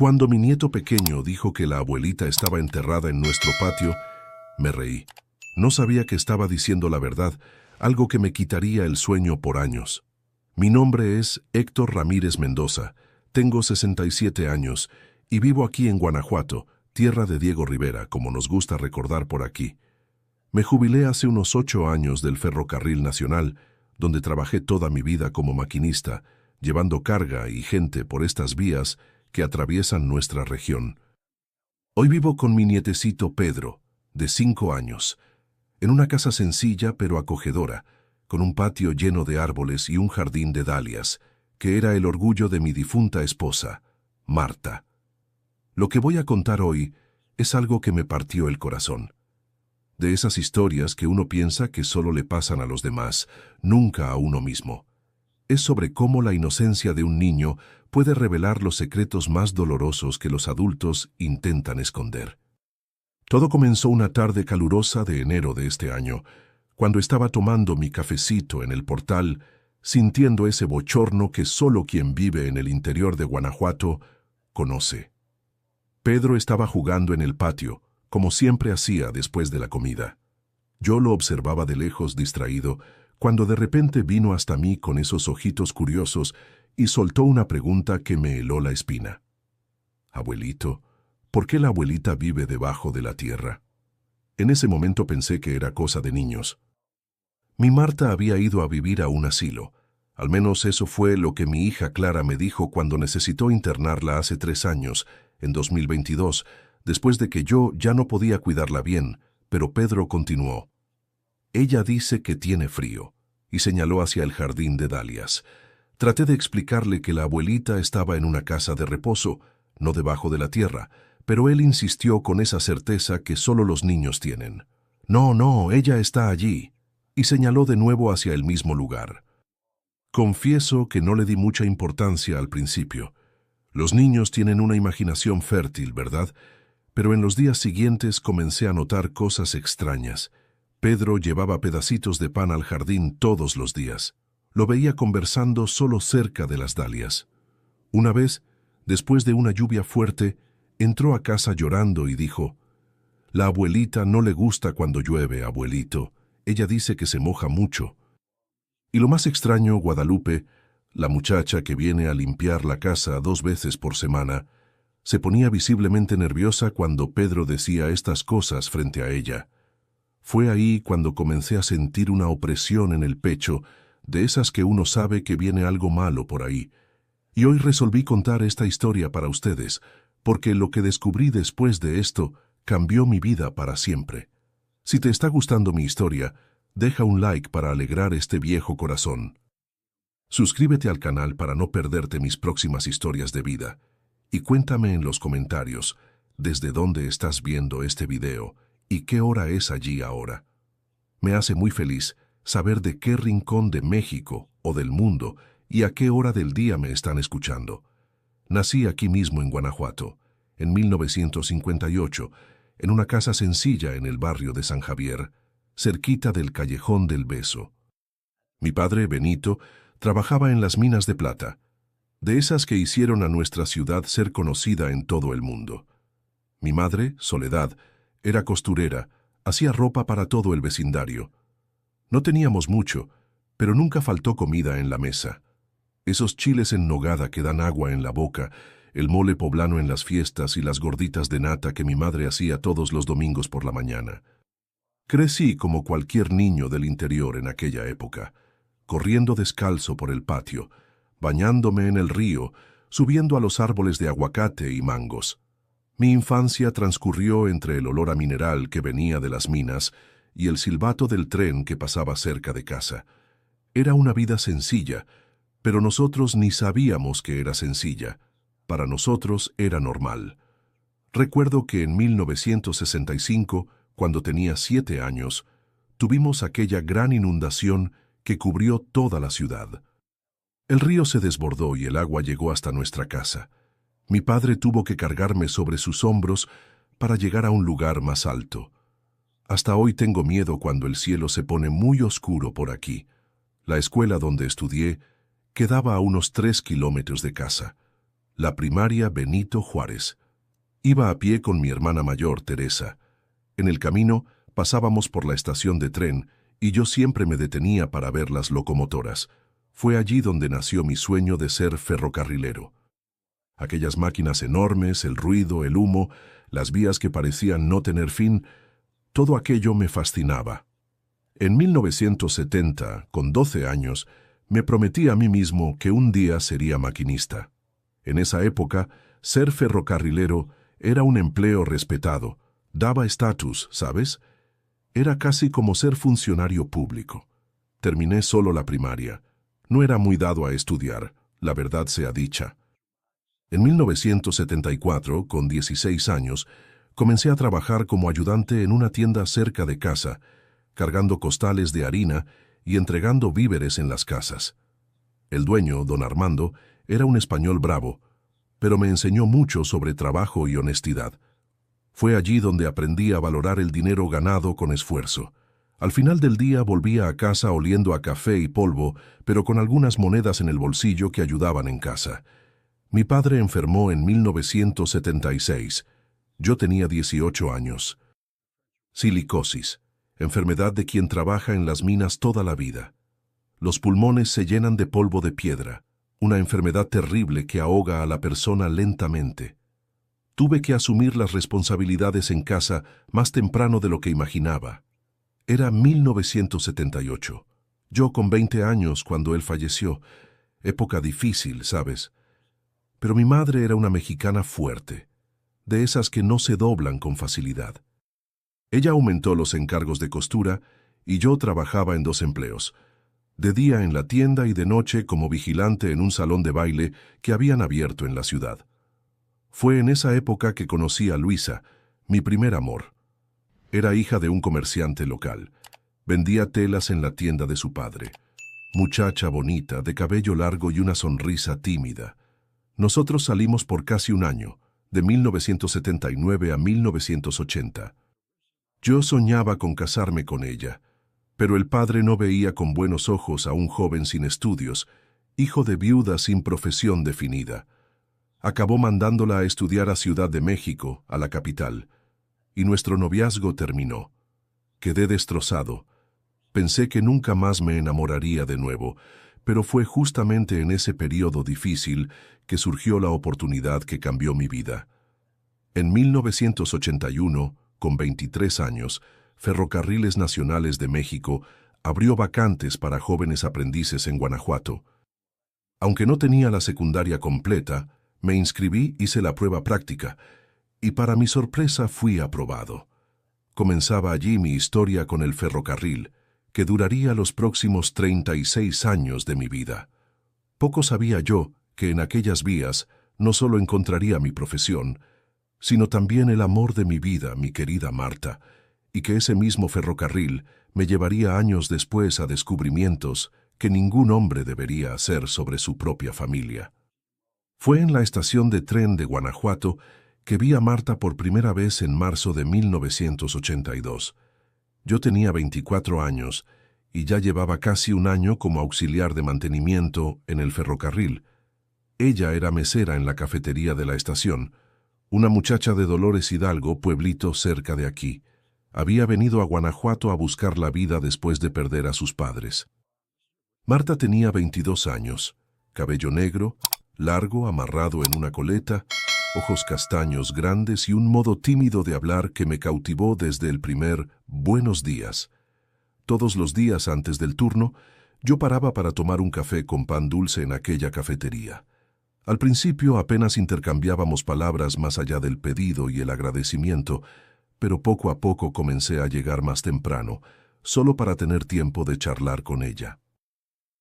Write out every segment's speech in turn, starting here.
Cuando mi nieto pequeño dijo que la abuelita estaba enterrada en nuestro patio, me reí. No sabía que estaba diciendo la verdad, algo que me quitaría el sueño por años. Mi nombre es Héctor Ramírez Mendoza, tengo 67 años y vivo aquí en Guanajuato, tierra de Diego Rivera, como nos gusta recordar por aquí. Me jubilé hace unos 8 años del Ferrocarril Nacional, donde trabajé toda mi vida como maquinista, llevando carga y gente por estas vías que atraviesan nuestra región. Hoy vivo con mi nietecito Pedro, de 5 años, en una casa sencilla pero acogedora, con un patio lleno de árboles y un jardín de dalias, que era el orgullo de mi difunta esposa, Marta. Lo que voy a contar hoy es algo que me partió el corazón. De esas historias que uno piensa que solo le pasan a los demás, nunca a uno mismo. Es sobre cómo la inocencia de un niño puede revelar los secretos más dolorosos que los adultos intentan esconder. Todo comenzó una tarde calurosa de enero de este año, cuando estaba tomando mi cafecito en el portal, sintiendo ese bochorno que solo quien vive en el interior de Guanajuato conoce. Pedro estaba jugando en el patio, como siempre hacía después de la comida. Yo lo observaba de lejos distraído, cuando de repente vino hasta mí con esos ojitos curiosos y soltó una pregunta que me heló la espina. «Abuelito, ¿por qué la abuelita vive debajo de la tierra?» En ese momento pensé que era cosa de niños. Mi Marta había ido a vivir a un asilo. Al menos eso fue lo que mi hija Clara me dijo cuando necesitó internarla hace 3 años, en 2022, después de que yo ya no podía cuidarla bien, pero Pedro continuó. Ella dice que tiene frío, y señaló hacia el jardín de dalias. Traté de explicarle que la abuelita estaba en una casa de reposo, no debajo de la tierra, pero él insistió con esa certeza que solo los niños tienen. No, ella está allí, y señaló de nuevo hacia el mismo lugar. Confieso que no le di mucha importancia al principio. Los niños tienen una imaginación fértil, ¿verdad? Pero en los días siguientes comencé a notar cosas extrañas. Pedro llevaba pedacitos de pan al jardín todos los días. Lo veía conversando solo cerca de las dalias. Una vez, después de una lluvia fuerte, entró a casa llorando y dijo, «La abuelita no le gusta cuando llueve, abuelito. Ella dice que se moja mucho». Y lo más extraño, Guadalupe, la muchacha que viene a limpiar la casa 2 veces por semana, se ponía visiblemente nerviosa cuando Pedro decía estas cosas frente a ella. Fue ahí cuando comencé a sentir una opresión en el pecho, de esas que uno sabe que viene algo malo por ahí. Y hoy resolví contar esta historia para ustedes, porque lo que descubrí después de esto cambió mi vida para siempre. Si te está gustando mi historia, deja un like para alegrar este viejo corazón. Suscríbete al canal para no perderte mis próximas historias de vida. Y cuéntame en los comentarios desde dónde estás viendo este video y qué hora es allí ahora. Me hace muy feliz saber de qué rincón de México o del mundo y a qué hora del día me están escuchando. Nací aquí mismo en Guanajuato, en 1958, en una casa sencilla en el barrio de San Javier, cerquita del Callejón del Beso. Mi padre, Benito, trabajaba en las minas de plata, de esas que hicieron a nuestra ciudad ser conocida en todo el mundo. Mi madre, Soledad, era costurera, hacía ropa para todo el vecindario. No teníamos mucho, pero nunca faltó comida en la mesa. Esos chiles en nogada que dan agua en la boca, el mole poblano en las fiestas y las gorditas de nata que mi madre hacía todos los domingos por la mañana. Crecí como cualquier niño del interior en aquella época, corriendo descalzo por el patio, bañándome en el río, subiendo a los árboles de aguacate y mangos. Mi infancia transcurrió entre el olor a mineral que venía de las minas y el silbato del tren que pasaba cerca de casa. Era una vida sencilla, pero nosotros ni sabíamos que era sencilla. Para nosotros era normal. Recuerdo que en 1965, cuando tenía 7 años, tuvimos aquella gran inundación que cubrió toda la ciudad. El río se desbordó y el agua llegó hasta nuestra casa. Mi padre tuvo que cargarme sobre sus hombros para llegar a un lugar más alto. Hasta hoy tengo miedo cuando el cielo se pone muy oscuro por aquí. La escuela donde estudié quedaba a unos 3 kilómetros de casa. la primaria Benito Juárez. Iba a pie con mi hermana mayor, Teresa. En el camino pasábamos por la estación de tren y yo siempre me detenía para ver las locomotoras. Fue allí donde nació mi sueño de ser ferrocarrilero. Aquellas máquinas enormes, el ruido, el humo, las vías que parecían no tener fin, todo aquello me fascinaba. En 1970, con 12 años, me prometí a mí mismo que un día sería maquinista. En esa época, ser ferrocarrilero era un empleo respetado, daba estatus, ¿sabes? Era casi como ser funcionario público. Terminé solo la primaria. No era muy dado a estudiar, la verdad sea dicha. En 1974, con 16 años, comencé a trabajar como ayudante en una tienda cerca de casa, cargando costales de harina y entregando víveres en las casas. El dueño, don Armando, era un español bravo, pero me enseñó mucho sobre trabajo y honestidad. Fue allí donde aprendí a valorar el dinero ganado con esfuerzo. Al final del día volvía a casa oliendo a café y polvo, pero con algunas monedas en el bolsillo que ayudaban en casa. Mi padre enfermó en 1976. Yo tenía 18 años. Silicosis, enfermedad de quien trabaja en las minas toda la vida. Los pulmones se llenan de polvo de piedra, una enfermedad terrible que ahoga a la persona lentamente. Tuve que asumir las responsabilidades en casa más temprano de lo que imaginaba. Era 1978. Yo con 20 años cuando él falleció. Época difícil, ¿sabes? Pero mi madre era una mexicana fuerte, de esas que no se doblan con facilidad. Ella aumentó los encargos de costura y yo trabajaba en 2 empleos, de día en la tienda y de noche como vigilante en un salón de baile que habían abierto en la ciudad. Fue en esa época que conocí a Luisa, mi primer amor. Era hija de un comerciante local. Vendía telas en la tienda de su padre. Muchacha bonita, de cabello largo y una sonrisa tímida. Nosotros salimos por casi un año, de 1979 a 1980. Yo soñaba con casarme con ella, pero el padre no veía con buenos ojos a un joven sin estudios, hijo de viuda sin profesión definida. Acabó mandándola a estudiar a Ciudad de México, a la capital, y nuestro noviazgo terminó. Quedé destrozado. Pensé que nunca más me enamoraría de nuevo, pero fue justamente en ese periodo difícil que surgió la oportunidad que cambió mi vida. En 1981, con 23 años, Ferrocarriles Nacionales de México abrió vacantes para jóvenes aprendices en Guanajuato. Aunque no tenía la secundaria completa, me inscribí, hice la prueba práctica, y para mi sorpresa fui aprobado. Comenzaba allí mi historia con el ferrocarril, que duraría los próximos 36 años de mi vida. Poco sabía yo que en aquellas vías no solo encontraría mi profesión, sino también el amor de mi vida, mi querida Marta, y que ese mismo ferrocarril me llevaría años después a descubrimientos que ningún hombre debería hacer sobre su propia familia. Fue en la estación de tren de Guanajuato que vi a Marta por primera vez en marzo de 1982. Yo tenía 24 años y ya llevaba casi un año como auxiliar de mantenimiento en el ferrocarril. Ella era mesera en la cafetería de la estación, una muchacha de Dolores Hidalgo, pueblito cerca de aquí. Había venido a Guanajuato a buscar la vida después de perder a sus padres. Marta tenía 22 años, cabello negro, largo, amarrado en una coleta, ojos castaños grandes y un modo tímido de hablar que me cautivó desde el primer «buenos días». Todos los días antes del turno, yo paraba para tomar un café con pan dulce en aquella cafetería. Al principio apenas intercambiábamos palabras más allá del pedido y el agradecimiento, pero poco a poco comencé a llegar más temprano, solo para tener tiempo de charlar con ella.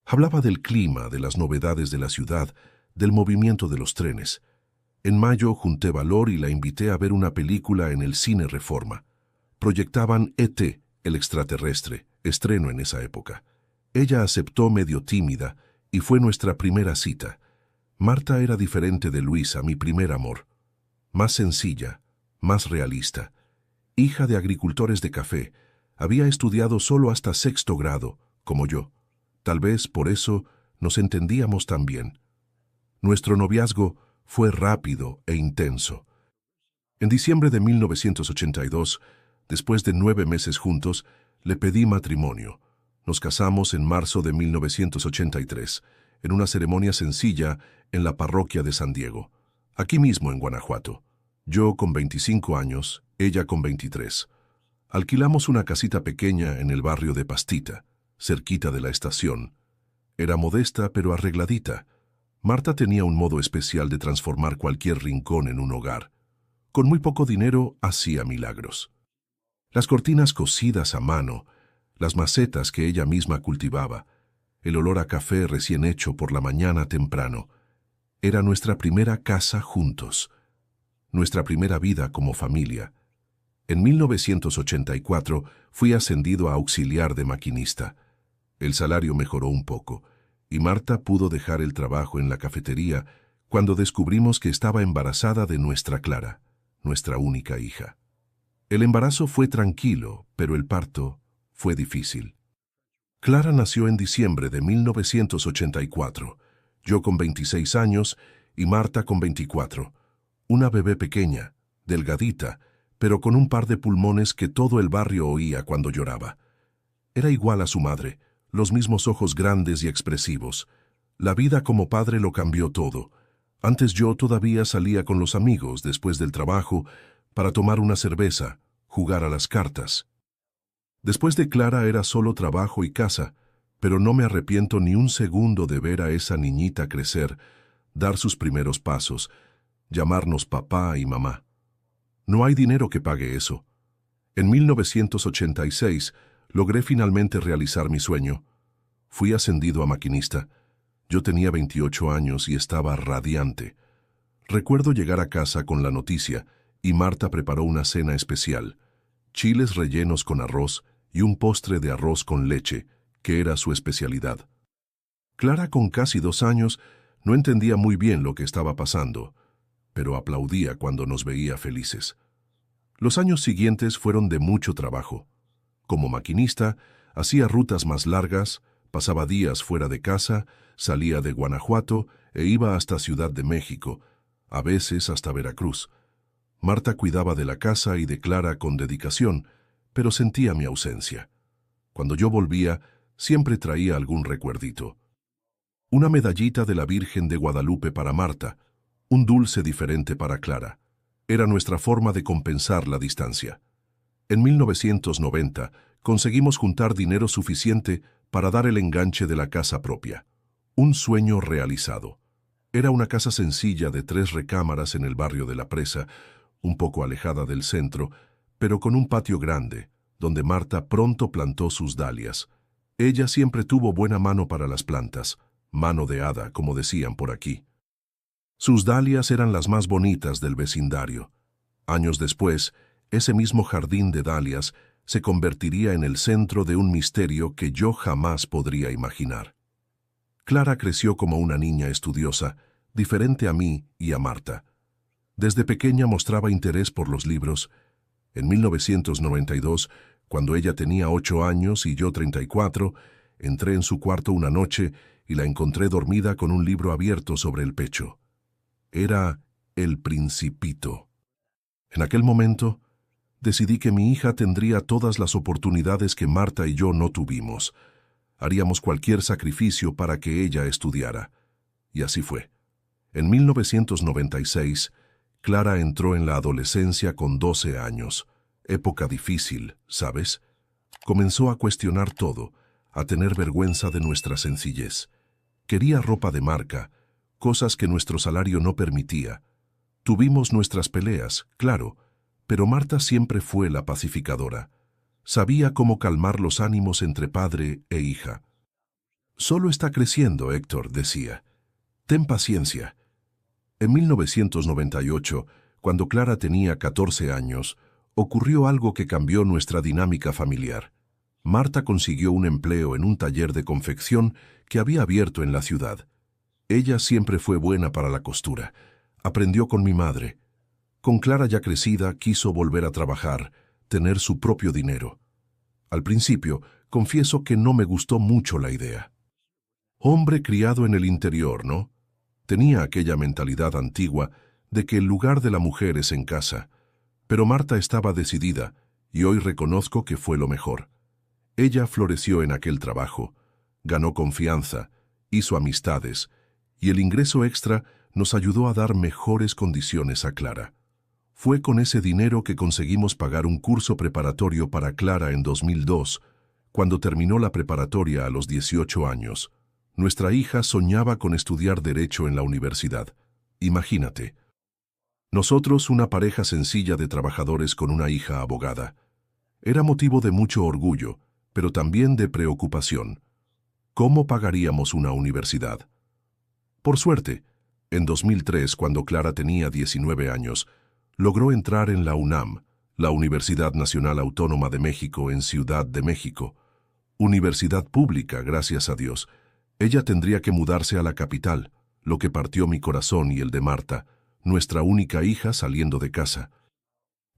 Hablaba del clima, de las novedades de la ciudad, del movimiento de los trenes. En mayo junté valor y la invité a ver una película en el Cine Reforma. Proyectaban E.T., el extraterrestre, estreno en esa época. Ella aceptó medio tímida y fue nuestra primera cita. Marta era diferente de Luisa, mi primer amor. Más sencilla, más realista. Hija de agricultores de café, había estudiado solo hasta 6º grado, como yo. Tal vez por eso nos entendíamos tan bien. Nuestro noviazgo fue rápido e intenso. En diciembre de 1982, después de 9 meses juntos, le pedí matrimonio. Nos casamos en marzo de 1983, en una ceremonia sencilla en la parroquia de San Diego, aquí mismo en Guanajuato. Yo con 25 años, ella con 23. Alquilamos una casita pequeña en el barrio de Pastita, cerquita de la estación. Era modesta pero arregladita. Marta tenía un modo especial de transformar cualquier rincón en un hogar. Con muy poco dinero hacía milagros. Las cortinas cosidas a mano, las macetas que ella misma cultivaba, el olor a café recién hecho por la mañana temprano. Era nuestra primera casa juntos, nuestra primera vida como familia. En 1984 fui ascendido a auxiliar de maquinista. El salario mejoró un poco, y Marta pudo dejar el trabajo en la cafetería cuando descubrimos que estaba embarazada de nuestra Clara, nuestra única hija. El embarazo fue tranquilo, pero el parto fue difícil. Clara nació en diciembre de 1984, yo con 26 años y Marta con 24. Una bebé pequeña, delgadita, pero con un par de pulmones que todo el barrio oía cuando lloraba. Era igual a su madre, los mismos ojos grandes y expresivos. La vida como padre lo cambió todo. Antes yo todavía salía con los amigos después del trabajo para tomar una cerveza, jugar a las cartas. Después de Clara era solo trabajo y casa, pero no me arrepiento ni un segundo de ver a esa niñita crecer, dar sus primeros pasos, llamarnos papá y mamá. No hay dinero que pague eso. En 1986 logré finalmente realizar mi sueño. Fui ascendido a maquinista. Yo tenía 28 años y estaba radiante. Recuerdo llegar a casa con la noticia y Marta preparó una cena especial. Chiles rellenos con arroz y un postre de arroz con leche, que era su especialidad. Clara, con casi 2 años, no entendía muy bien lo que estaba pasando, pero aplaudía cuando nos veía felices. Los años siguientes fueron de mucho trabajo. Como maquinista, hacía rutas más largas, pasaba días fuera de casa, salía de Guanajuato e iba hasta Ciudad de México, a veces hasta Veracruz. Marta cuidaba de la casa y de Clara con dedicación, pero sentía mi ausencia. Cuando yo volvía, siempre traía algún recuerdito. Una medallita de la Virgen de Guadalupe para Marta, un dulce diferente para Clara. Era nuestra forma de compensar la distancia. En 1990 conseguimos juntar dinero suficiente para dar el enganche de la casa propia. Un sueño realizado. Era una casa sencilla de 3 recámaras en el barrio de La Presa, un poco alejada del centro, pero con un patio grande, donde Marta pronto plantó sus dalias. Ella siempre tuvo buena mano para las plantas, mano de hada, como decían por aquí. Sus dalias eran las más bonitas del vecindario. Años después, ese mismo jardín de dalias se convertiría en el centro de un misterio que yo jamás podría imaginar. Clara creció como una niña estudiosa, diferente a mí y a Marta. Desde pequeña mostraba interés por los libros. En 1992, cuando ella tenía 8 años y yo 34, entré en su cuarto una noche y la encontré dormida con un libro abierto sobre el pecho. Era El Principito. En aquel momento, decidí que mi hija tendría todas las oportunidades que Marta y yo no tuvimos. Haríamos cualquier sacrificio para que ella estudiara. Y así fue. En 1996, Clara entró en la adolescencia con 12 años. Época difícil, ¿sabes? Comenzó a cuestionar todo, a tener vergüenza de nuestra sencillez. Quería ropa de marca, cosas que nuestro salario no permitía. Tuvimos nuestras peleas, claro, pero Marta siempre fue la pacificadora. Sabía cómo calmar los ánimos entre padre e hija. «Solo está creciendo, Héctor», decía. «Ten paciencia». En 1998, cuando Clara tenía 14 años, ocurrió algo que cambió nuestra dinámica familiar. Marta consiguió un empleo en un taller de confección que había abierto en la ciudad. Ella siempre fue buena para la costura. Aprendió con mi madre. Con Clara ya crecida, quiso volver a trabajar, tener su propio dinero. Al principio, confieso que no me gustó mucho la idea. Hombre criado en el interior, ¿no? Tenía aquella mentalidad antigua de que el lugar de la mujer es en casa, pero Marta estaba decidida y hoy reconozco que fue lo mejor. Ella floreció en aquel trabajo, ganó confianza, hizo amistades y el ingreso extra nos ayudó a dar mejores condiciones a Clara. Fue con ese dinero que conseguimos pagar un curso preparatorio para Clara en 2002, cuando terminó la preparatoria a los 18 años. Nuestra hija soñaba con estudiar Derecho en la universidad. Imagínate. Nosotros, una pareja sencilla de trabajadores con una hija abogada. Era motivo de mucho orgullo, pero también de preocupación. ¿Cómo pagaríamos una universidad? Por suerte, en 2003, cuando Clara tenía 19 años, logró entrar en la UNAM, la Universidad Nacional Autónoma de México en Ciudad de México. Universidad pública, gracias a Dios. Ella tendría que mudarse a la capital, lo que partió mi corazón y el de Marta, nuestra única hija saliendo de casa.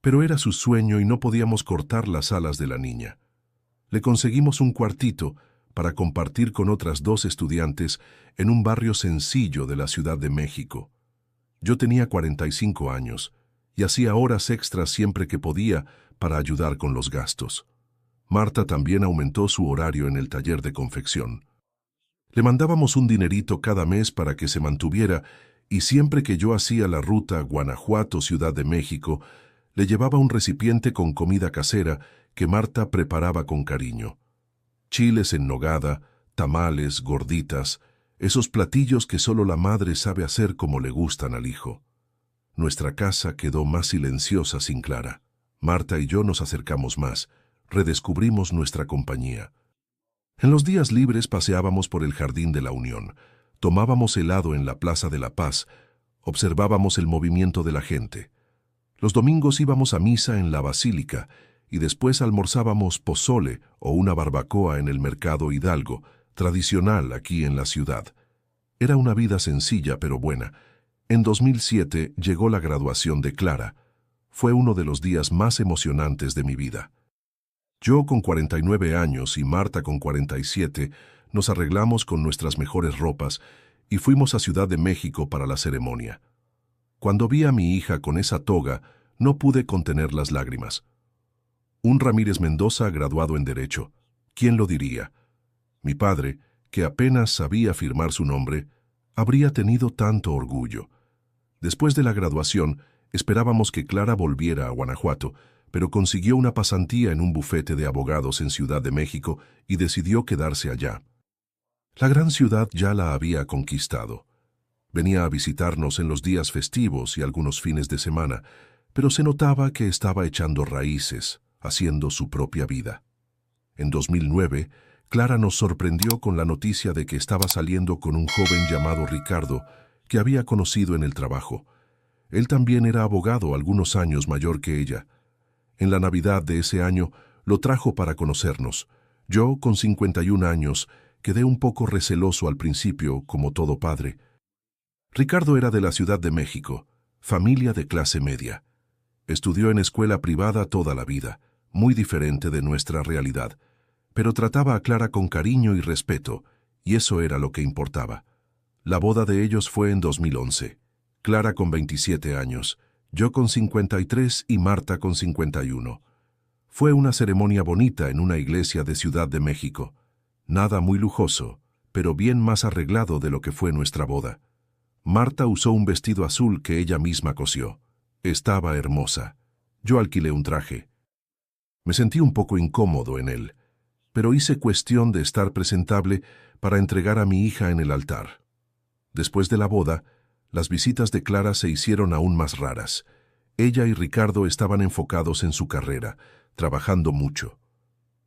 Pero era su sueño y no podíamos cortar las alas de la niña. Le conseguimos un cuartito para compartir con otras 2 estudiantes en un barrio sencillo de la Ciudad de México. Yo tenía 45 años y hacía horas extras siempre que podía para ayudar con los gastos. Marta también aumentó su horario en el taller de confección. Le mandábamos un dinerito cada mes para que se mantuviera y siempre que yo hacía la ruta Guanajuato-Ciudad de México, le llevaba un recipiente con comida casera que Marta preparaba con cariño. Chiles en nogada, tamales, gorditas, esos platillos que solo la madre sabe hacer como le gustan al hijo. Nuestra casa quedó más silenciosa sin Clara. Marta y yo nos acercamos más, redescubrimos nuestra compañía. En los días libres paseábamos por el Jardín de la Unión, tomábamos helado en la Plaza de la Paz, observábamos el movimiento de la gente. Los domingos íbamos a misa en la Basílica y después almorzábamos pozole o una barbacoa en el Mercado Hidalgo, tradicional aquí en la ciudad. Era una vida sencilla pero buena. En 2007 llegó la graduación de Clara. Fue uno de los días más emocionantes de mi vida. Yo con 49 años y Marta con 47 nos arreglamos con nuestras mejores ropas y fuimos a Ciudad de México para la ceremonia. Cuando vi a mi hija con esa toga, no pude contener las lágrimas. Un Ramírez Mendoza graduado en Derecho. ¿Quién lo diría? Mi padre, que apenas sabía firmar su nombre, habría tenido tanto orgullo. Después de la graduación, esperábamos que Clara volviera a Guanajuato, pero consiguió una pasantía en un bufete de abogados en Ciudad de México y decidió quedarse allá. La gran ciudad ya la había conquistado. Venía a visitarnos en los días festivos y algunos fines de semana, pero se notaba que estaba echando raíces, haciendo su propia vida. En 2009, Clara nos sorprendió con la noticia de que estaba saliendo con un joven llamado Ricardo, que había conocido en el trabajo. Él también era abogado algunos años mayor que ella. En la Navidad de ese año lo trajo para conocernos. Yo, con 51 años, quedé un poco receloso al principio, como todo padre. Ricardo era de la Ciudad de México, familia de clase media. Estudió en escuela privada toda la vida, muy diferente de nuestra realidad, pero trataba a Clara con cariño y respeto, y eso era lo que importaba. La boda de ellos fue en 2011. Clara con 27 años, yo con 53 y Marta con 51. Fue una ceremonia bonita en una iglesia de Ciudad de México. Nada muy lujoso, pero bien más arreglado de lo que fue nuestra boda. Marta usó un vestido azul que ella misma cosió. Estaba hermosa. Yo alquilé un traje. Me sentí un poco incómodo en él, pero hice cuestión de estar presentable para entregar a mi hija en el altar. Después de la boda, las visitas de Clara se hicieron aún más raras. Ella y Ricardo estaban enfocados en su carrera, trabajando mucho.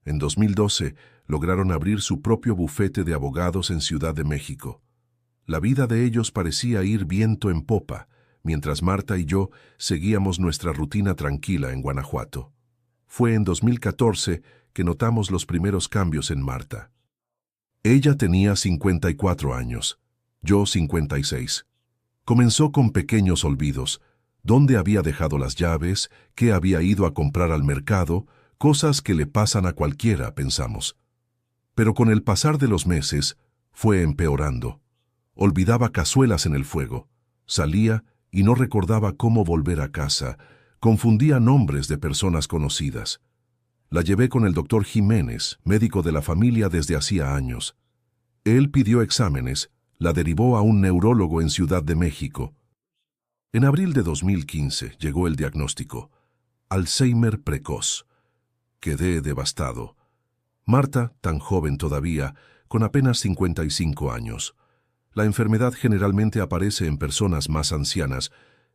En 2012 lograron abrir su propio bufete de abogados en Ciudad de México. La vida de ellos parecía ir viento en popa, mientras Marta y yo seguíamos nuestra rutina tranquila en Guanajuato. Fue en 2014 que notamos los primeros cambios en Marta. Ella tenía 54 años, yo 56. Comenzó con pequeños olvidos, dónde había dejado las llaves, qué había ido a comprar al mercado, cosas que le pasan a cualquiera, pensamos. Pero con el pasar de los meses, fue empeorando. Olvidaba cazuelas en el fuego. Salía y no recordaba cómo volver a casa. Confundía nombres de personas conocidas. La llevé con el doctor Jiménez, médico de la familia desde hacía años. Él pidió exámenes, la derivó a un neurólogo en Ciudad de México. En abril de 2015 llegó el diagnóstico: Alzheimer precoz. Quedé devastado. Marta, tan joven todavía, con apenas 55 años. La enfermedad generalmente aparece en personas más ancianas,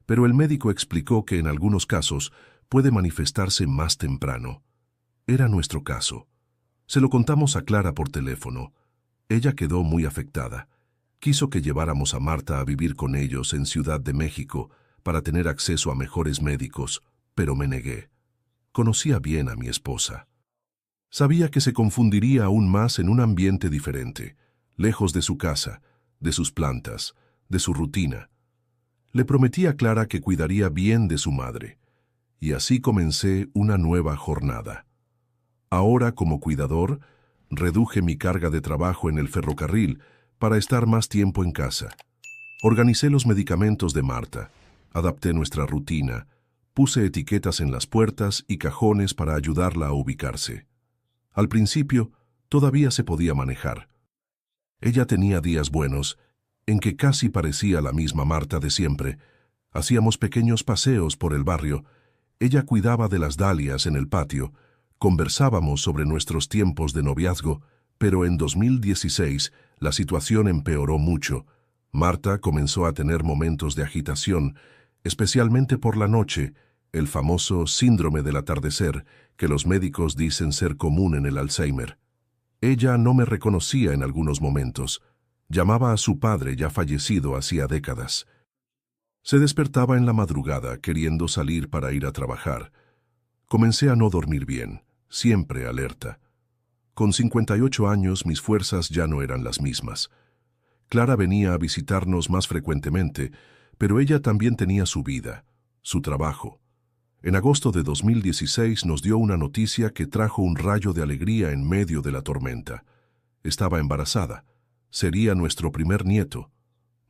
pero el médico explicó que en algunos casos puede manifestarse más temprano. Era nuestro caso. Se lo contamos a Clara por teléfono. Ella quedó muy afectada. Quiso que lleváramos a Marta a vivir con ellos en Ciudad de México para tener acceso a mejores médicos, pero me negué. Conocía bien a mi esposa. Sabía que se confundiría aún más en un ambiente diferente, lejos de su casa, de sus plantas, de su rutina. Le prometí a Clara que cuidaría bien de su madre, y así comencé una nueva jornada. Ahora, como cuidador, reduje mi carga de trabajo en el ferrocarril para estar más tiempo en casa. Organicé los medicamentos de Marta, adapté nuestra rutina, puse etiquetas en las puertas y cajones para ayudarla a ubicarse. Al principio, todavía se podía manejar. Ella tenía días buenos, en que casi parecía la misma Marta de siempre. Hacíamos pequeños paseos por el barrio, ella cuidaba de las dalias en el patio, conversábamos sobre nuestros tiempos de noviazgo, pero en 2016 la situación empeoró mucho. Marta comenzó a tener momentos de agitación, especialmente por la noche, el famoso síndrome del atardecer, que los médicos dicen ser común en el Alzheimer. Ella no me reconocía en algunos momentos. Llamaba a su padre ya fallecido hacía décadas. Se despertaba en la madrugada queriendo salir para ir a trabajar. Comencé a no dormir bien, siempre alerta. Con 58 años mis fuerzas ya no eran las mismas. Clara venía a visitarnos más frecuentemente, pero ella también tenía su vida, su trabajo. En agosto de 2016 nos dio una noticia que trajo un rayo de alegría en medio de la tormenta. Estaba embarazada. Sería nuestro primer nieto.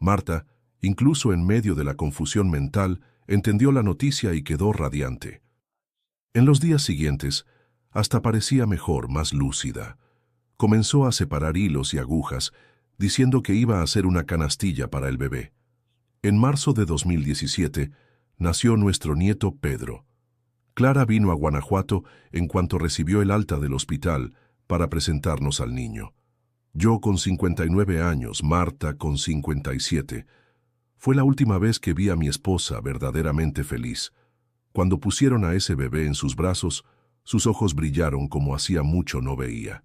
Marta, incluso en medio de la confusión mental, entendió la noticia y quedó radiante. En los días siguientes, hasta parecía mejor, más lúcida. Comenzó a separar hilos y agujas, diciendo que iba a hacer una canastilla para el bebé. En marzo de 2017, nació nuestro nieto Pedro. Clara vino a Guanajuato en cuanto recibió el alta del hospital para presentarnos al niño. Yo con 59 años, Marta con 57. Fue la última vez que vi a mi esposa verdaderamente feliz. Cuando pusieron a ese bebé en sus brazos, sus ojos brillaron como hacía mucho no veía.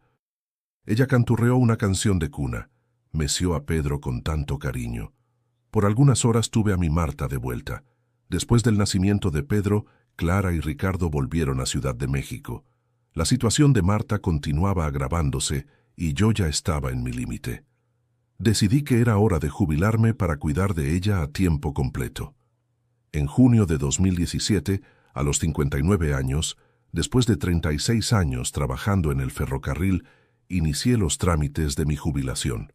Ella canturreó una canción de cuna, meció a Pedro con tanto cariño. Por algunas horas tuve a mi Marta de vuelta. Después del nacimiento de Pedro, Clara y Ricardo volvieron a Ciudad de México. La situación de Marta continuaba agravándose y yo ya estaba en mi límite. Decidí que era hora de jubilarme para cuidar de ella a tiempo completo. En junio de 2017, a los 59 años, después de 36 años trabajando en el ferrocarril, inicié los trámites de mi jubilación.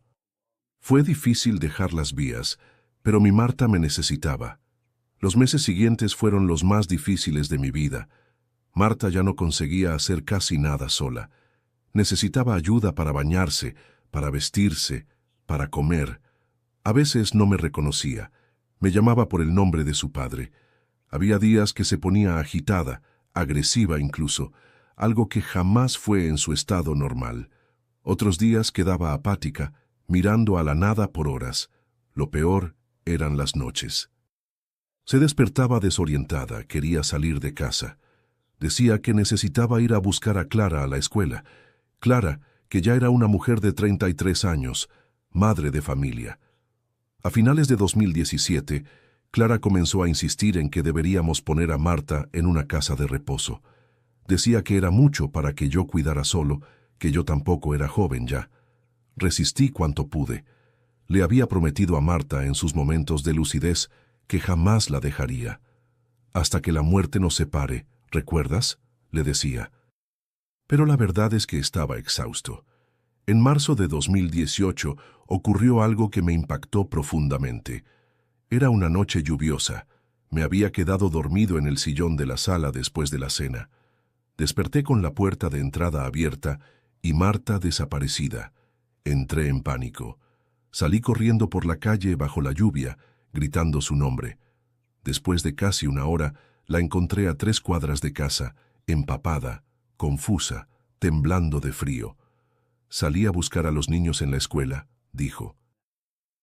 Fue difícil dejar las vías, pero mi Marta me necesitaba. Los meses siguientes fueron los más difíciles de mi vida. Marta ya no conseguía hacer casi nada sola. Necesitaba ayuda para bañarse, para vestirse, para comer. A veces no me reconocía. Me llamaba por el nombre de su padre. Había días que se ponía agitada, agresiva incluso, algo que jamás fue en su estado normal. Otros días quedaba apática, mirando a la nada por horas. Lo peor eran las noches. Se despertaba desorientada, quería salir de casa. Decía que necesitaba ir a buscar a Clara a la escuela. Clara, que ya era una mujer de 33 años, madre de familia. A finales de 2017, Clara comenzó a insistir en que deberíamos poner a Marta en una casa de reposo. Decía que era mucho para que yo cuidara solo, que yo tampoco era joven ya. Resistí cuanto pude. Le había prometido a Marta en sus momentos de lucidez que jamás la dejaría. Hasta que la muerte nos separe, ¿recuerdas?, le decía. Pero la verdad es que estaba exhausto. En marzo de 2018 ocurrió algo que me impactó profundamente. Era una noche lluviosa. Me había quedado dormido en el sillón de la sala después de la cena. Desperté con la puerta de entrada abierta y Marta desaparecida. Entré en pánico. Salí corriendo por la calle bajo la lluvia, gritando su nombre. Después de casi una hora, la encontré a 3 cuadras de casa, empapada, confusa, temblando de frío. Salí a buscar a los niños en la escuela, dijo.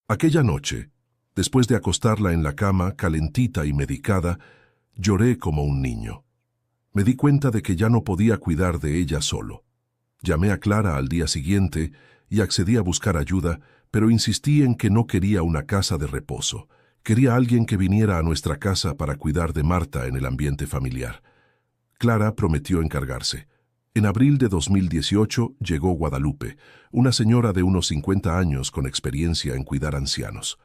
Aquella noche, después de acostarla en la cama, calentita y medicada, lloré como un niño. Me di cuenta de que ya no podía cuidar de ella solo. Llamé a Clara al día siguiente y accedí a buscar ayuda, pero insistí en que no quería una casa de reposo. Quería alguien que viniera a nuestra casa para cuidar de Marta en el ambiente familiar. Clara prometió encargarse. En abril de 2018 llegó Guadalupe, una señora de unos 50 años con experiencia en cuidar ancianos.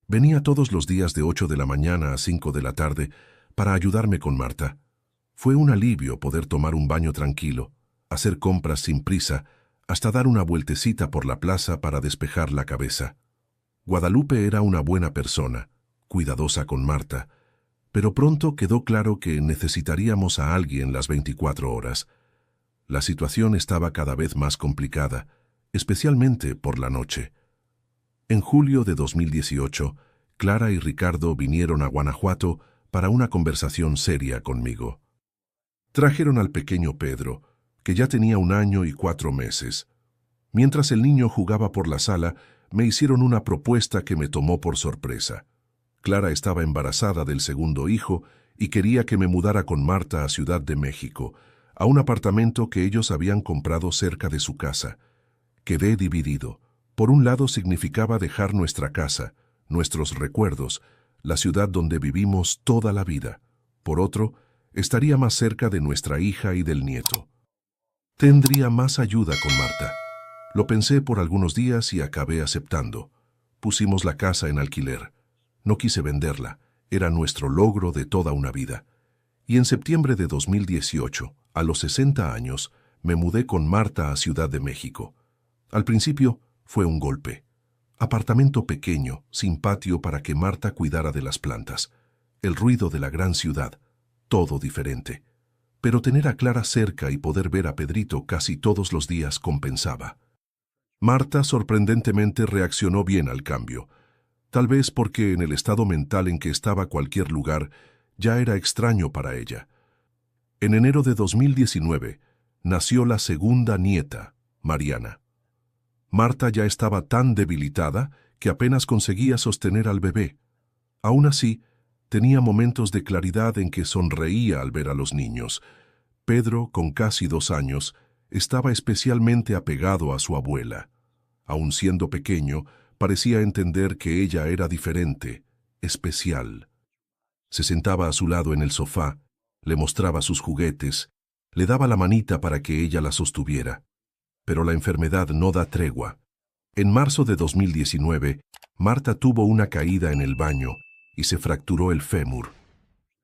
Venía todos los días de 8 de la mañana a 5 de la tarde para ayudarme con Marta. Fue un alivio poder tomar un baño tranquilo, hacer compras sin prisa, hasta dar una vueltecita por la plaza para despejar la cabeza. Guadalupe era una buena persona, cuidadosa con Marta, pero pronto quedó claro que necesitaríamos a alguien las 24 horas. La situación estaba cada vez más complicada, especialmente por la noche. En julio de 2018, Clara y Ricardo vinieron a Guanajuato para una conversación seria conmigo. Trajeron al pequeño Pedro, que ya tenía 1 año y 4 meses. Mientras el niño jugaba por la sala, me hicieron una propuesta que me tomó por sorpresa. Clara estaba embarazada del segundo hijo y quería que me mudara con Marta a Ciudad de México, a un apartamento que ellos habían comprado cerca de su casa. Quedé dividido. Por un lado significaba dejar nuestra casa, nuestros recuerdos, la ciudad donde vivimos toda la vida. Por otro, estaría más cerca de nuestra hija y del nieto. Tendría más ayuda con Marta. Lo pensé por algunos días y acabé aceptando. Pusimos la casa en alquiler. No quise venderla. Era nuestro logro de toda una vida. Y en septiembre de 2018, a los 60 años, me mudé con Marta a Ciudad de México. Al principio fue un golpe. Apartamento pequeño, sin patio para que Marta cuidara de las plantas. El ruido de la gran ciudad. Todo diferente. Pero tener a Clara cerca y poder ver a Pedrito casi todos los días compensaba. Marta sorprendentemente reaccionó bien al cambio. Tal vez porque en el estado mental en que estaba cualquier lugar ya era extraño para ella. En enero de 2019 nació la segunda nieta, Mariana. Marta ya estaba tan debilitada que apenas conseguía sostener al bebé. Aún así, tenía momentos de claridad en que sonreía al ver a los niños. Pedro, con casi 2 años, estaba especialmente apegado a su abuela. Aun siendo pequeño, parecía entender que ella era diferente, especial. Se sentaba a su lado en el sofá, le mostraba sus juguetes, le daba la manita para que ella la sostuviera. Pero la enfermedad no da tregua. En marzo de 2019, Marta tuvo una caída en el baño y se fracturó el fémur.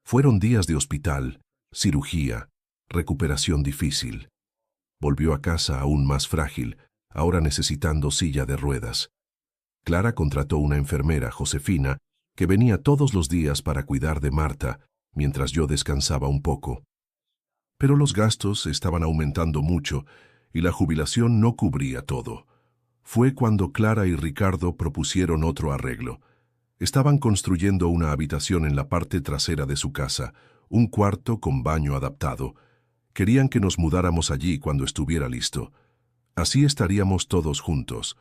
Fueron días de hospital, cirugía, recuperación difícil. Volvió a casa aún más frágil, ahora necesitando silla de ruedas. Clara contrató una enfermera, Josefina, que venía todos los días para cuidar de Marta, mientras yo descansaba un poco. Pero los gastos estaban aumentando mucho y la jubilación no cubría todo. Fue cuando Clara y Ricardo propusieron otro arreglo. Estaban construyendo una habitación en la parte trasera de su casa, un cuarto con baño adaptado. Querían que nos mudáramos allí cuando estuviera listo. Así estaríamos todos juntos.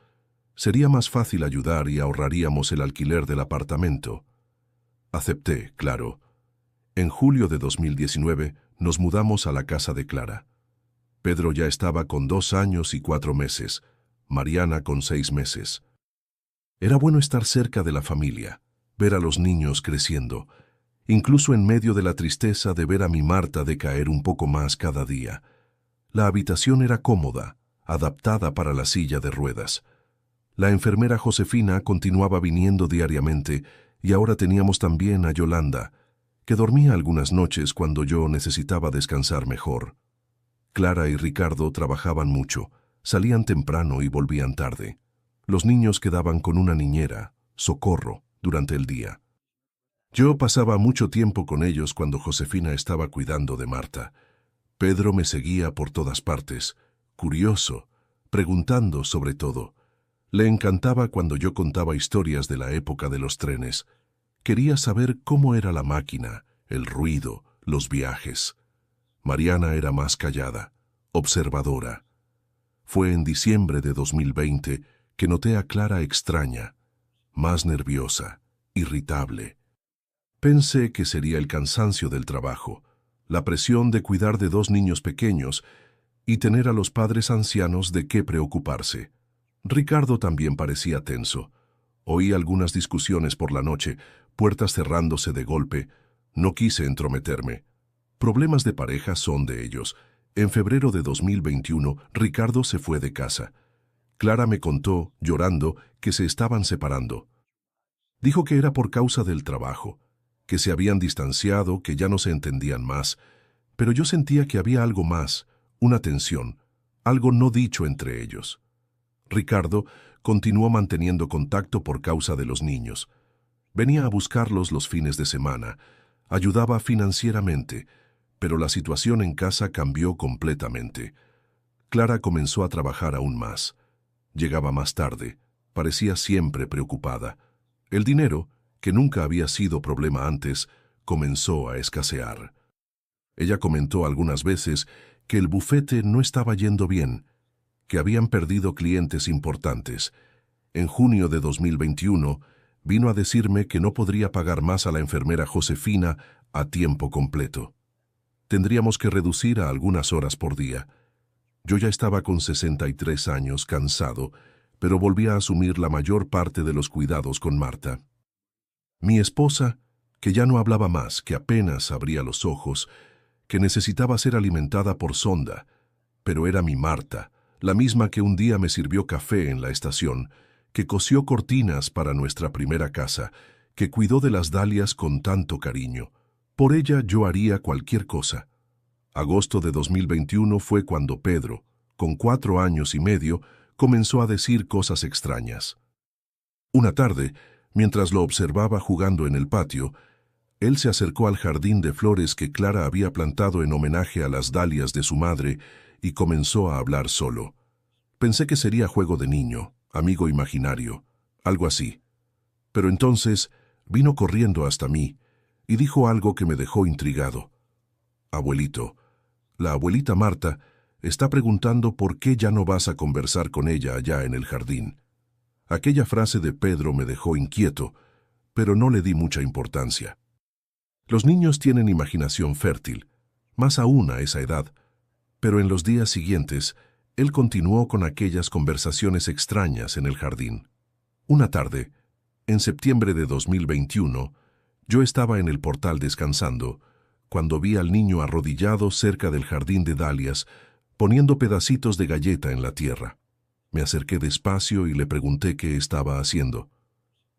Sería más fácil ayudar y ahorraríamos el alquiler del apartamento. Acepté, claro. En julio de 2019 nos mudamos a la casa de Clara. Pedro ya estaba con 2 años y 4 meses, Mariana con 6 meses. Era bueno estar cerca de la familia, ver a los niños creciendo, incluso en medio de la tristeza de ver a mi Marta decaer un poco más cada día. La habitación era cómoda, adaptada para la silla de ruedas. La enfermera Josefina continuaba viniendo diariamente y ahora teníamos también a Yolanda, que dormía algunas noches cuando yo necesitaba descansar mejor. Clara y Ricardo trabajaban mucho, salían temprano y volvían tarde. Los niños quedaban con una niñera, Socorro, durante el día. Yo pasaba mucho tiempo con ellos cuando Josefina estaba cuidando de Marta. Pedro me seguía por todas partes, curioso, preguntando sobre todo. Le encantaba cuando yo contaba historias de la época de los trenes. Quería saber cómo era la máquina, el ruido, los viajes. Mariana era más callada, observadora. Fue en diciembre de 2020 que noté a Clara extraña, más nerviosa, irritable. Pensé que sería el cansancio del trabajo, la presión de cuidar de dos niños pequeños y tener a los padres ancianos de qué preocuparse. Ricardo también parecía tenso. Oí algunas discusiones por la noche, puertas cerrándose de golpe. No quise entrometerme. Problemas de pareja son de ellos. En febrero de 2021, Ricardo se fue de casa. Clara me contó, llorando, que se estaban separando. Dijo que era por causa del trabajo, que se habían distanciado, que ya no se entendían más, pero yo sentía que había algo más, una tensión, algo no dicho entre ellos. Ricardo continuó manteniendo contacto por causa de los niños. Venía a buscarlos los fines de semana, ayudaba financieramente, pero la situación en casa cambió completamente. Clara comenzó a trabajar aún más. Llegaba más tarde, parecía siempre preocupada. El dinero, que nunca había sido problema antes, comenzó a escasear. Ella comentó algunas veces que el bufete no estaba yendo bien, que habían perdido clientes importantes. En junio de 2021, vino a decirme que no podría pagar más a la enfermera Josefina a tiempo completo. Tendríamos que reducir a algunas horas por día. Yo ya estaba con 63 años, cansado, pero volví a asumir la mayor parte de los cuidados con Marta. Mi esposa, que ya no hablaba más, que apenas abría los ojos, que necesitaba ser alimentada por sonda, pero era mi Marta, la misma que un día me sirvió café en la estación, que cosió cortinas para nuestra primera casa, que cuidó de las dalias con tanto cariño. Por ella yo haría cualquier cosa. Agosto de 2021 fue cuando Pedro, con 4 años y medio, comenzó a decir cosas extrañas. Una tarde, mientras lo observaba jugando en el patio, él se acercó al jardín de flores que Clara había plantado en homenaje a las dalias de su madre y comenzó a hablar solo. Pensé que sería juego de niño, amigo imaginario, algo así. Pero entonces vino corriendo hasta mí y dijo algo que me dejó intrigado. Abuelito, la abuelita Marta está preguntando por qué ya no vas a conversar con ella allá en el jardín. Aquella frase de Pedro me dejó inquieto, pero no le di mucha importancia. Los niños tienen imaginación fértil, más aún a esa edad, pero en los días siguientes, él continuó con aquellas conversaciones extrañas en el jardín. Una tarde, en septiembre de 2021, yo estaba en el portal descansando, cuando vi al niño arrodillado cerca del jardín de dalias, poniendo pedacitos de galleta en la tierra. Me acerqué despacio y le pregunté qué estaba haciendo.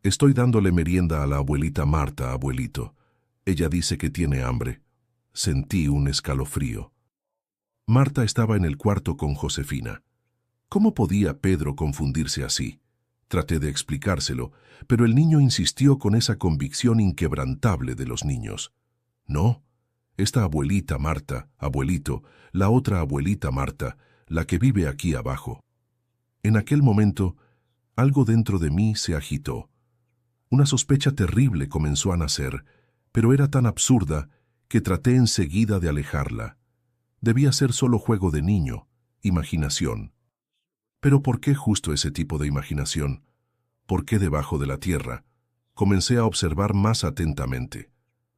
Estoy dándole merienda a la abuelita Marta, abuelito. Ella dice que tiene hambre. Sentí un escalofrío. Marta estaba en el cuarto con Josefina. ¿Cómo podía Pedro confundirse así? Traté de explicárselo, pero el niño insistió con esa convicción inquebrantable de los niños. No, esta abuelita Marta, abuelito, la otra abuelita Marta, la que vive aquí abajo. En aquel momento, algo dentro de mí se agitó. Una sospecha terrible comenzó a nacer, pero era tan absurda que traté enseguida de alejarla. Debía ser solo juego de niño, imaginación. Pero ¿por qué justo ese tipo de imaginación? ¿Por qué debajo de la tierra? Comencé a observar más atentamente.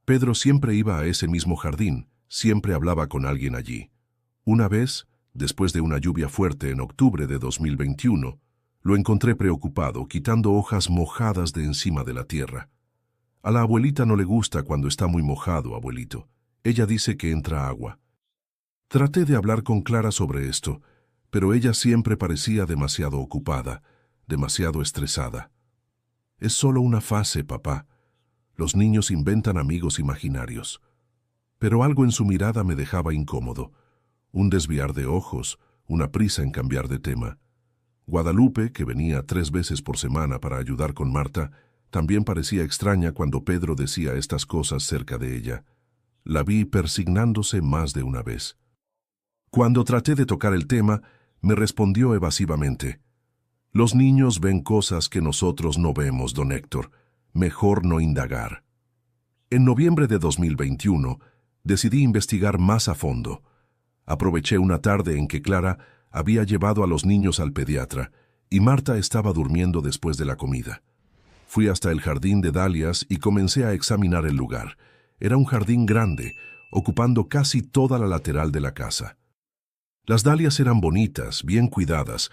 Pedro siempre iba a ese mismo jardín, siempre hablaba con alguien allí. Una vez, después de una lluvia fuerte en octubre de 2021, lo encontré preocupado, quitando hojas mojadas de encima de la tierra. A la abuelita no le gusta cuando está muy mojado, abuelito. Ella dice que entra agua. Traté de hablar con Clara sobre esto, pero ella siempre parecía demasiado ocupada, demasiado estresada. Es solo una fase, papá. Los niños inventan amigos imaginarios. Pero algo en su mirada me dejaba incómodo. Un desviar de ojos, una prisa en cambiar de tema. Guadalupe, que venía 3 veces por semana para ayudar con Marta, también parecía extraña cuando Pedro decía estas cosas cerca de ella. La vi persignándose más de una vez. Cuando traté de tocar el tema, me respondió evasivamente: «Los niños ven cosas que nosotros no vemos, don Héctor. Mejor no indagar». En noviembre de 2021, decidí investigar más a fondo. Aproveché una tarde en que Clara había llevado a los niños al pediatra y Marta estaba durmiendo después de la comida. Fui hasta el jardín de dalias y comencé a examinar el lugar. Era un jardín grande, ocupando casi toda la lateral de la casa. Las dalias eran bonitas, bien cuidadas,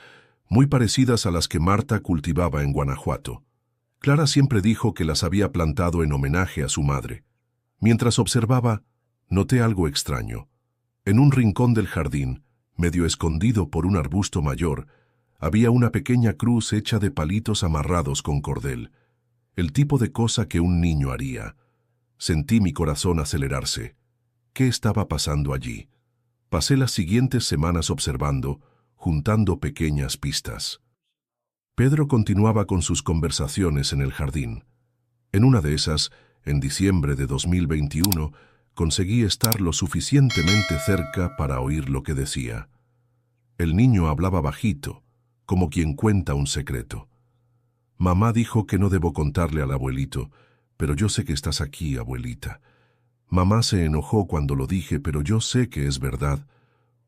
muy parecidas a las que Marta cultivaba en Guanajuato. Clara siempre dijo que las había plantado en homenaje a su madre. Mientras observaba, noté algo extraño. En un rincón del jardín, medio escondido por un arbusto mayor, había una pequeña cruz hecha de palitos amarrados con cordel. El tipo de cosa que un niño haría. Sentí mi corazón acelerarse. ¿Qué estaba pasando allí? Pasé las siguientes semanas observando, juntando pequeñas pistas. Pedro continuaba con sus conversaciones en el jardín. En una de esas, en diciembre de 2021, conseguí estar lo suficientemente cerca para oír lo que decía. El niño hablaba bajito, como quien cuenta un secreto. «Mamá dijo que no debo contarle al abuelito, pero yo sé que estás aquí, abuelita. Mamá se enojó cuando lo dije, pero yo sé que es verdad».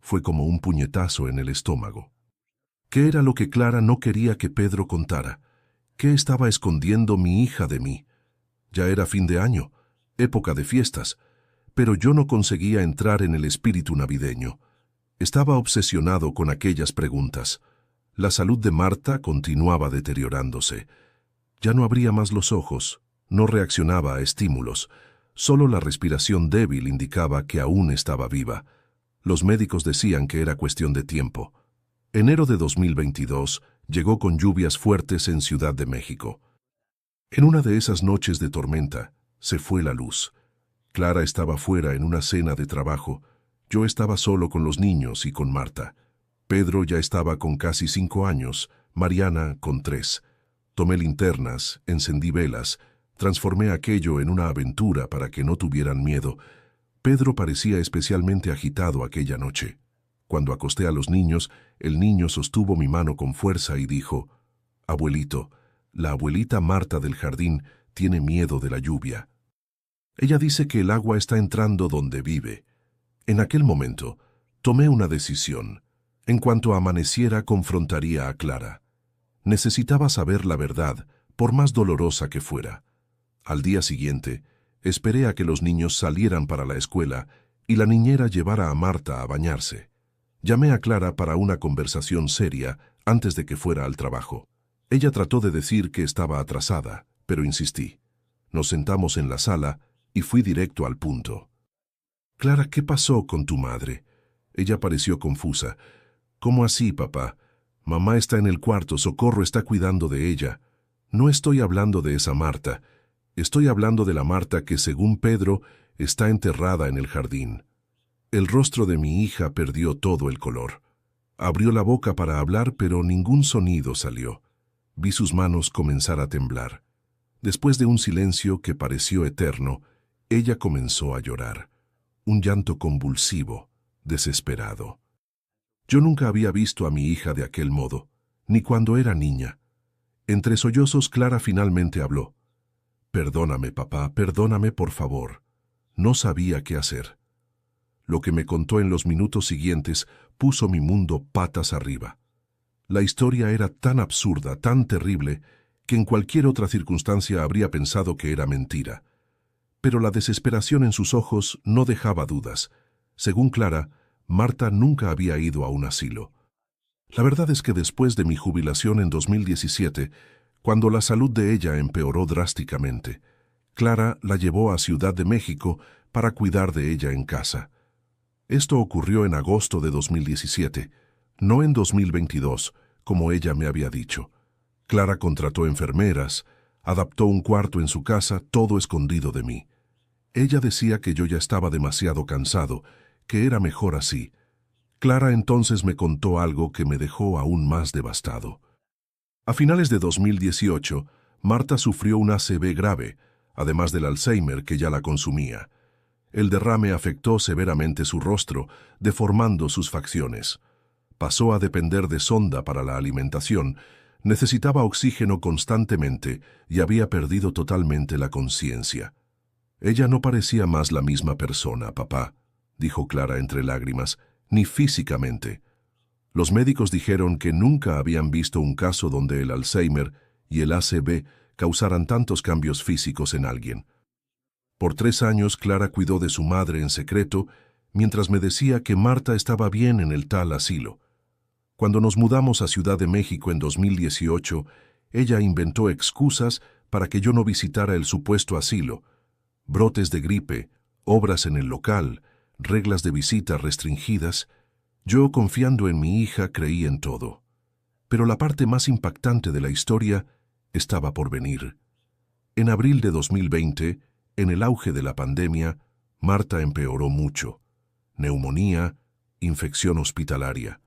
Fue como un puñetazo en el estómago. ¿Qué era lo que Clara no quería que Pedro contara? ¿Qué estaba escondiendo mi hija de mí? Ya era fin de año, época de fiestas, pero yo no conseguía entrar en el espíritu navideño. Estaba obsesionado con aquellas preguntas. La salud de Marta continuaba deteriorándose. Ya no abría más los ojos, no reaccionaba a estímulos. Solo la respiración débil indicaba que aún estaba viva. Los médicos decían que era cuestión de tiempo. Enero de 2022 llegó con lluvias fuertes en Ciudad de México. En una de esas noches de tormenta, se fue la luz. Clara estaba fuera en una cena de trabajo. Yo estaba solo con los niños y con Marta. Pedro ya estaba con casi 5 años, Mariana con 3. Tomé linternas, encendí velas, transformé aquello en una aventura para que no tuvieran miedo. Pedro parecía especialmente agitado aquella noche. Cuando acosté a los niños, el niño sostuvo mi mano con fuerza y dijo: «Abuelito, la abuelita Marta del jardín tiene miedo de la lluvia. Ella dice que el agua está entrando donde vive». En aquel momento, tomé una decisión. En cuanto amaneciera, confrontaría a Clara. Necesitaba saber la verdad, por más dolorosa que fuera. Al día siguiente, esperé a que los niños salieran para la escuela y la niñera llevara a Marta a bañarse. Llamé a Clara para una conversación seria antes de que fuera al trabajo. Ella trató de decir que estaba atrasada, pero insistí. Nos sentamos en la sala y fui directo al punto. «Clara, ¿qué pasó con tu madre?» Ella pareció confusa. «¿Cómo así, papá? Mamá está en el cuarto, Socorro está cuidando de ella. No estoy hablando de esa Marta. Estoy hablando de la Marta que, según Pedro, está enterrada en el jardín». El rostro de mi hija perdió todo el color. Abrió la boca para hablar, pero ningún sonido salió. Vi sus manos comenzar a temblar. Después de un silencio que pareció eterno, ella comenzó a llorar. Un llanto convulsivo, desesperado. Yo nunca había visto a mi hija de aquel modo, ni cuando era niña. Entre sollozos, Clara finalmente habló. «Perdóname, papá, perdóname, por favor. No sabía qué hacer». Lo que me contó en los minutos siguientes puso mi mundo patas arriba. La historia era tan absurda, tan terrible, que en cualquier otra circunstancia habría pensado que era mentira. Pero la desesperación en sus ojos no dejaba dudas. Según Clara, Marta nunca había ido a un asilo. La verdad es que después de mi jubilación en 2017, cuando la salud de ella empeoró drásticamente, Clara la llevó a Ciudad de México para cuidar de ella en casa. Esto ocurrió en agosto de 2017, no en 2022, como ella me había dicho. Clara contrató enfermeras, adaptó un cuarto en su casa, todo escondido de mí. Ella decía que yo ya estaba demasiado cansado, que era mejor así. Clara entonces me contó algo que me dejó aún más devastado. A finales de 2018, Marta sufrió un ACV grave, además del Alzheimer que ya la consumía. El derrame afectó severamente su rostro, deformando sus facciones. Pasó a depender de sonda para la alimentación, necesitaba oxígeno constantemente y había perdido totalmente la conciencia. Ella no parecía más la misma persona, papá, dijo Clara entre lágrimas, ni físicamente. Los médicos dijeron que nunca habían visto un caso donde el Alzheimer y el ACV causaran tantos cambios físicos en alguien. Por 3 años Clara cuidó de su madre en secreto, mientras me decía que Marta estaba bien en el tal asilo. Cuando nos mudamos a Ciudad de México en 2018, ella inventó excusas para que yo no visitara el supuesto asilo. Brotes de gripe, obras en el local, reglas de visita restringidas. Yo, confiando en mi hija, creí en todo. Pero la parte más impactante de la historia estaba por venir. En abril de 2020, en el auge de la pandemia, Marta empeoró mucho. Neumonía, infección hospitalaria.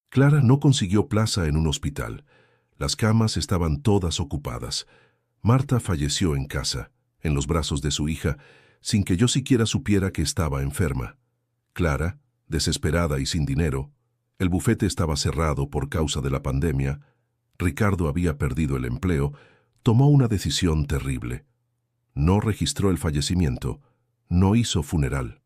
Clara no consiguió plaza en un hospital. Las camas estaban todas ocupadas. Marta falleció en casa, en los brazos de su hija, sin que yo siquiera supiera que estaba enferma. Clara, desesperada y sin dinero, el bufete estaba cerrado por causa de la pandemia, Ricardo había perdido el empleo, tomó una decisión terrible. No registró el fallecimiento, no hizo funeral.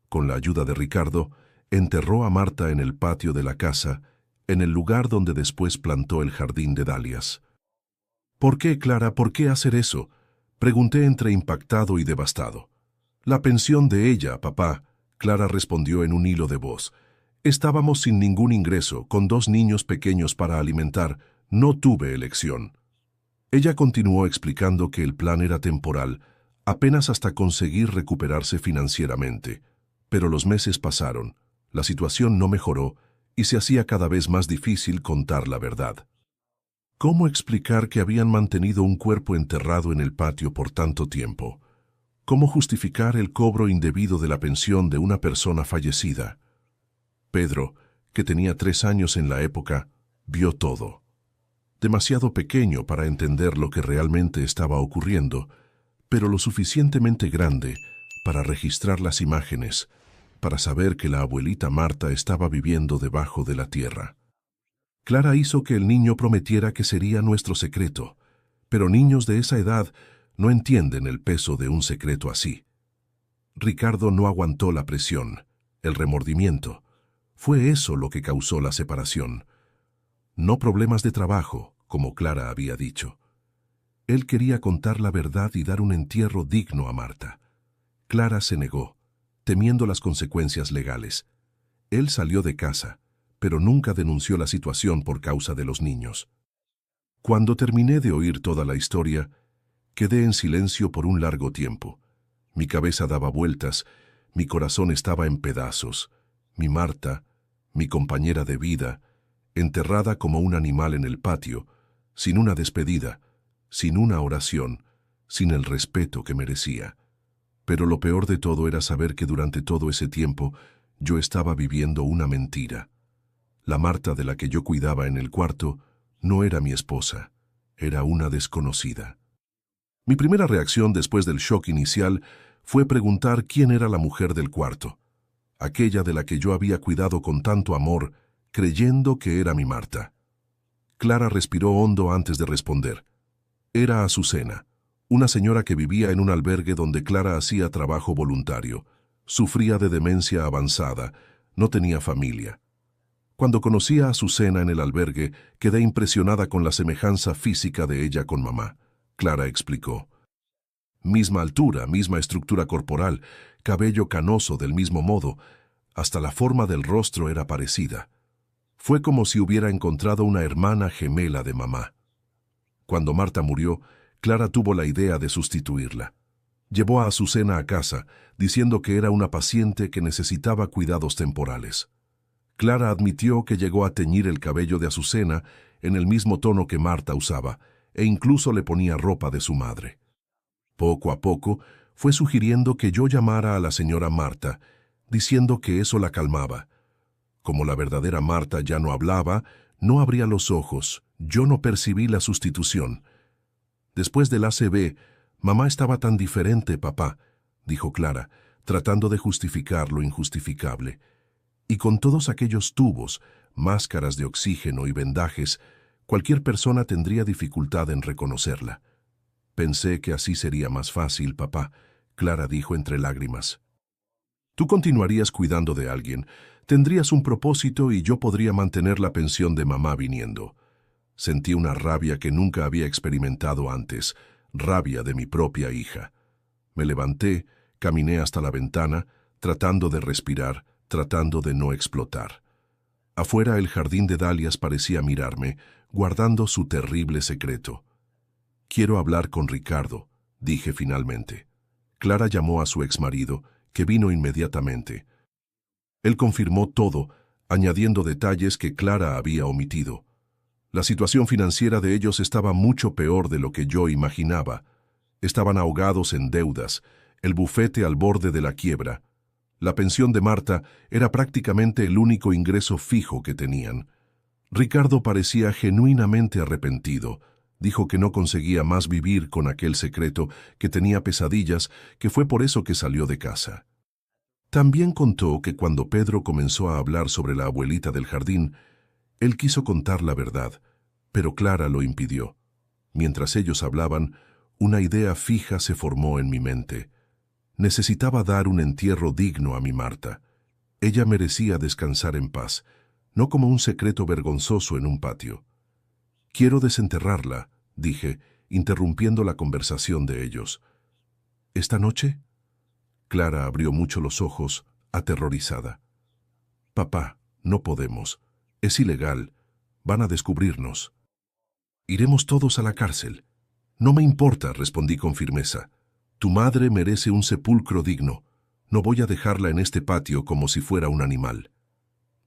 Con la ayuda de Ricardo, enterró a Marta en el patio de la casa, en el lugar donde después plantó el jardín de dalias. ¿Por qué, Clara, por qué hacer eso?, pregunté entre impactado y devastado. La pensión de ella, papá, Clara respondió en un hilo de voz. Estábamos sin ningún ingreso, con 2 niños pequeños para alimentar, no tuve elección. Ella continuó explicando que el plan era temporal, apenas hasta conseguir recuperarse financieramente. Pero los meses pasaron, la situación no mejoró y se hacía cada vez más difícil contar la verdad. ¿Cómo explicar que habían mantenido un cuerpo enterrado en el patio por tanto tiempo? ¿Cómo justificar el cobro indebido de la pensión de una persona fallecida? Pedro, que tenía 3 años en la época, vio todo. Demasiado pequeño para entender lo que realmente estaba ocurriendo, pero lo suficientemente grande para registrar las imágenes, para saber que la abuelita Marta estaba viviendo debajo de la tierra. Clara hizo que el niño prometiera que sería nuestro secreto, pero niños de esa edad no entienden el peso de un secreto así. Ricardo no aguantó la presión, el remordimiento. Fue eso lo que causó la separación. No problemas de trabajo, como Clara había dicho. Él quería contar la verdad y dar un entierro digno a Marta. Clara se negó, temiendo las consecuencias legales. Él salió de casa, pero nunca denunció la situación por causa de los niños. Cuando terminé de oír toda la historia, quedé en silencio por un largo tiempo. Mi cabeza daba vueltas, mi corazón estaba en pedazos. Mi Marta, mi compañera de vida, enterrada como un animal en el patio, sin una despedida, sin una oración, sin el respeto que merecía. Pero lo peor de todo era saber que durante todo ese tiempo yo estaba viviendo una mentira. La Marta de la que yo cuidaba en el cuarto no era mi esposa, era una desconocida. Mi primera reacción después del shock inicial fue preguntar quién era la mujer del cuarto, aquella de la que yo había cuidado con tanto amor, creyendo que era mi Marta. Clara respiró hondo antes de responder. Era Azucena, una señora que vivía en un albergue donde Clara hacía trabajo voluntario. Sufría de demencia avanzada, no tenía familia. Cuando conocí a Azucena en el albergue, quedé impresionada con la semejanza física de ella con mamá. Clara explicó. Misma altura, misma estructura corporal, cabello canoso del mismo modo, hasta la forma del rostro era parecida. Fue como si hubiera encontrado una hermana gemela de mamá. Cuando Marta murió, Clara tuvo la idea de sustituirla. Llevó a Azucena a casa, diciendo que era una paciente que necesitaba cuidados temporales. Clara admitió que llegó a teñir el cabello de Azucena en el mismo tono que Marta usaba, e incluso le ponía ropa de su madre. Poco a poco, fue sugiriendo que yo llamara a la señora Marta, diciendo que eso la calmaba. Como la verdadera Marta ya no hablaba, no abría los ojos, yo no percibí la sustitución. Después del ACV, mamá estaba tan diferente, papá, dijo Clara, tratando de justificar lo injustificable. Y con todos aquellos tubos, máscaras de oxígeno y vendajes, cualquier persona tendría dificultad en reconocerla. Pensé que así sería más fácil, papá, Clara dijo entre lágrimas. Tú continuarías cuidando de alguien, tendrías un propósito y yo podría mantener la pensión de mamá viniendo. Sentí una rabia que nunca había experimentado antes, rabia de mi propia hija. Me levanté, caminé hasta la ventana, tratando de respirar, tratando de no explotar. Afuera el jardín de dalias parecía mirarme, guardando su terrible secreto. Quiero hablar con Ricardo, dije finalmente. Clara llamó a su exmarido, que vino inmediatamente. Él confirmó todo, añadiendo detalles que Clara había omitido. La situación financiera de ellos estaba mucho peor de lo que yo imaginaba. Estaban ahogados en deudas, el bufete al borde de la quiebra. La pensión de Marta era prácticamente el único ingreso fijo que tenían. Ricardo parecía genuinamente arrepentido. Dijo que no conseguía más vivir con aquel secreto, que tenía pesadillas, que fue por eso que salió de casa. También contó que cuando Pedro comenzó a hablar sobre la abuelita del jardín, él quiso contar la verdad, pero Clara lo impidió. Mientras ellos hablaban, una idea fija se formó en mi mente. Necesitaba dar un entierro digno a mi Marta. Ella merecía descansar en paz, no como un secreto vergonzoso en un patio. Quiero desenterrarla, dije, interrumpiendo la conversación de ellos. ¿Esta noche? Clara abrió mucho los ojos, aterrorizada. Papá, no podemos. Es ilegal. Van a descubrirnos. Iremos todos a la cárcel. No me importa, respondí con firmeza. Tu madre merece un sepulcro digno. No voy a dejarla en este patio como si fuera un animal.